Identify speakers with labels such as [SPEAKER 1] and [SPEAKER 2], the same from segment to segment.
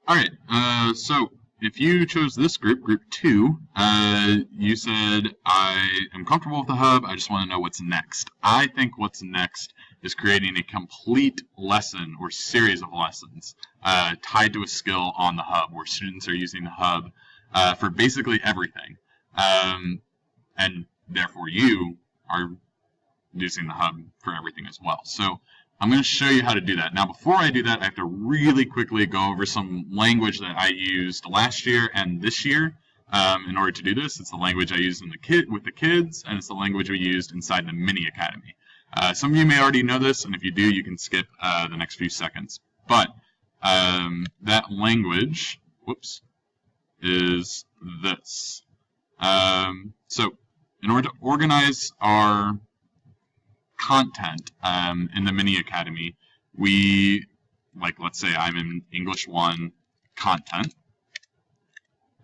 [SPEAKER 1] All right. So if you chose this group, group 2, you said, I am comfortable with the hub. I just want to know what's next. I think what's next is creating a complete lesson or series of lessons tied to a skill on the hub, where students are using the hub for basically everything. And therefore you are using the hub for everything as well. So I'm going to show you how to do that. Now, before I do that, I have to really quickly go over some language that I used last year and this year in order to do this. It's the language I used with the kids, and it's the language we used inside the Mini Academy. Some of you may already know this, and if you do, you can skip the next few seconds. But that language, is this. So in order to organize our content in the Mini Academy, let's say I'm in English 1 content,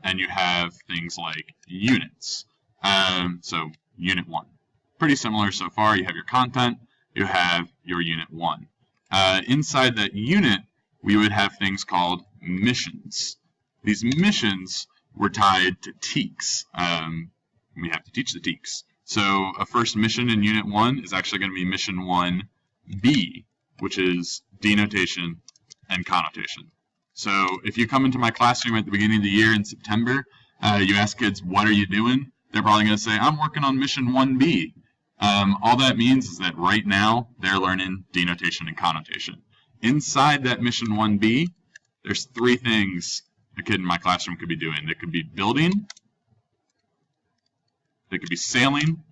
[SPEAKER 1] and you have things like units. So unit 1. Pretty similar so far. You have your content, you have your unit 1. Inside that unit, we would have things called missions. These missions were tied to TEKS. We have to teach the TEKS. So a first mission in Unit 1 is actually going to be Mission 1B, which is denotation and connotation. So if you come into my classroom at the beginning of the year in September, you ask kids, what are you doing? They're probably going to say, I'm working on Mission 1B. All that means is that right now, they're learning denotation and connotation. Inside that Mission 1B, there's 3 things a kid in my classroom could be doing. They could be building, they could be sailing,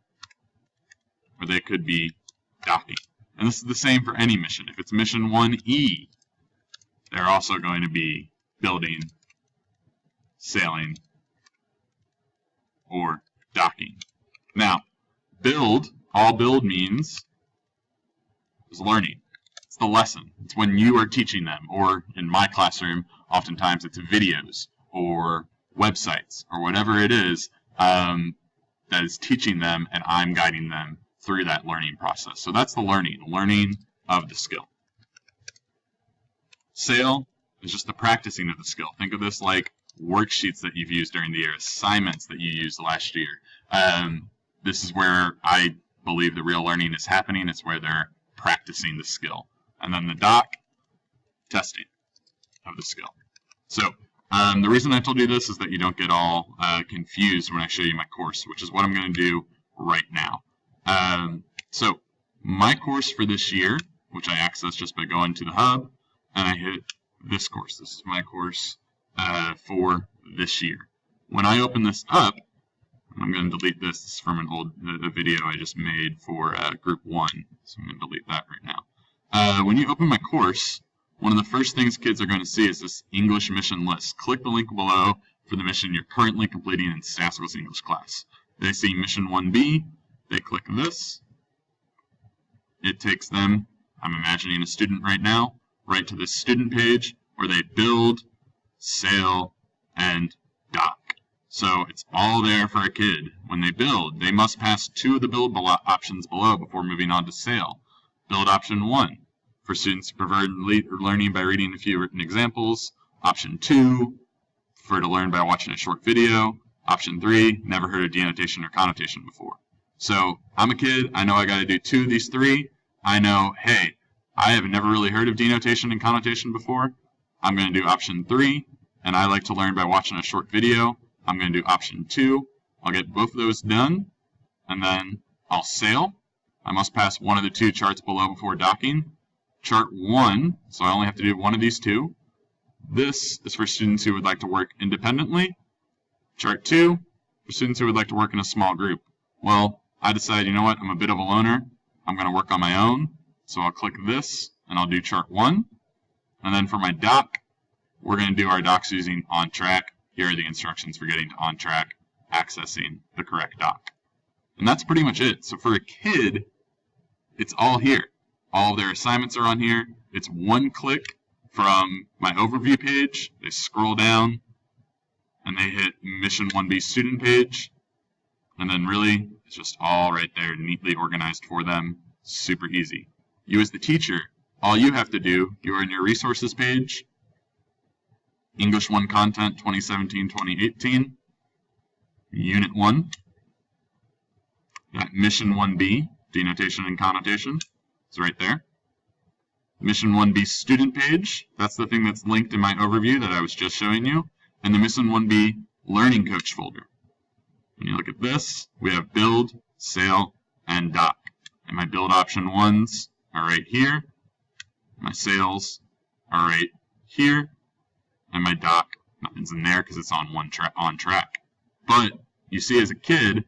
[SPEAKER 1] or they could be docking. And this is the same for any mission. If it's Mission 1E, they're also going to be building, sailing, or docking. Now, all build means is learning. It's the lesson. It's when you are teaching them, or in my classroom, oftentimes it's videos or websites or whatever it is that is teaching them, and I'm guiding them through that learning process. So that's the learning of the skill. Sail is just the practicing of the skill. Think of this like worksheets that you've used during the year, assignments that you used last year. This is where I believe the real learning is happening. It's where they're practicing the skill. And then the dock, testing of the skill. So the reason I told you this is that you don't get all confused when I show you my course, which is what I'm going to do right now. So my course for this year, which I access just by going to the hub, and I hit this course. This is my course for this year. When I open this up, I'm going to delete this. This is from an old video I just made for Group 1, so I'm going to delete that right now. When you open my course, one of the first things kids are going to see is this English mission list. Click the link below for the mission you're currently completing in Stassels English class. They see Mission 1B, they click this. It takes them, I'm imagining a student right now, right to this student page where they build, sail, and dock. So it's all there for a kid. When they build, they must pass 2 of the build options below before moving on to sail. Build option 1, for students who prefer learning by reading a few written examples. Option 2, prefer to learn by watching a short video. Option 3, never heard of denotation or connotation before. So I'm a kid, I know I got to do 2 of these 3. I know, hey, I have never really heard of denotation and connotation before. I'm going to do option 3, and I like to learn by watching a short video. I'm going to do option 2. I'll get both of those done, and then I'll sail. I must pass 1 of the 2 charts below before docking. Chart 1, so I only have to do 1 of these 2. This is for students who would like to work independently. Chart 2, for students who would like to work in a small group. Well, I decided, you know what, I'm a bit of a loner. I'm going to work on my own. So I'll click this, and I'll do chart 1. And then for my dock, we're going to do our docks using OnTrack. Here are the instructions for getting to OnTrack, accessing the correct dock. And that's pretty much it. So for a kid, it's all here. All of their assignments are on here. It's 1 click from my overview page. They scroll down, and they hit Mission 1B student page. And then really, it's just all right there, neatly organized for them. Super easy. You as the teacher, all you have to do, you are in your resources page. English 1 content 2017-2018, Unit 1. Got Mission 1B, denotation and connotation. It's right there. Mission 1B student page, that's the thing that's linked in my overview that I was just showing you. And the Mission 1B learning coach folder. When you look at this, we have build, sail, and dock. And my build option ones are right here. My sails are right here. And my dock, nothing's in there because it's on on track. But you see, as a kid,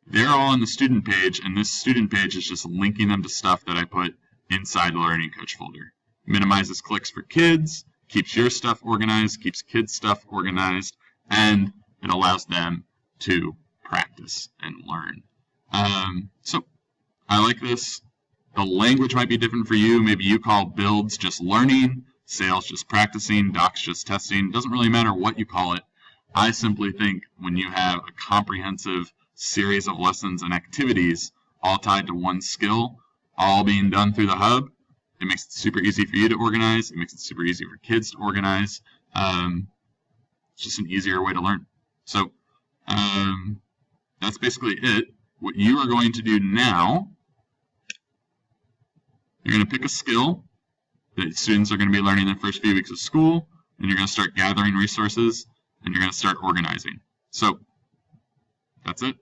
[SPEAKER 1] they're all on the student page, and this student page is just linking them to stuff that I put inside the learning coach folder. Minimizes clicks for kids, keeps your stuff organized, keeps kids' stuff organized, and it allows them to practice and learn. So I like this. The language might be different for you. Maybe you call builds just learning, sales just practicing, docs just testing. It doesn't really matter what you call it. I simply think when you have a comprehensive series of lessons and activities all tied to one skill, all being done through the hub, it makes it super easy for you to organize. It makes it super easy for kids to organize. It's just an easier way to learn. So that's basically it. What you are going to do now, you're going to pick a skill that students are going to be learning the first few weeks of school, and you're going to start gathering resources, and you're going to start organizing. So that's it.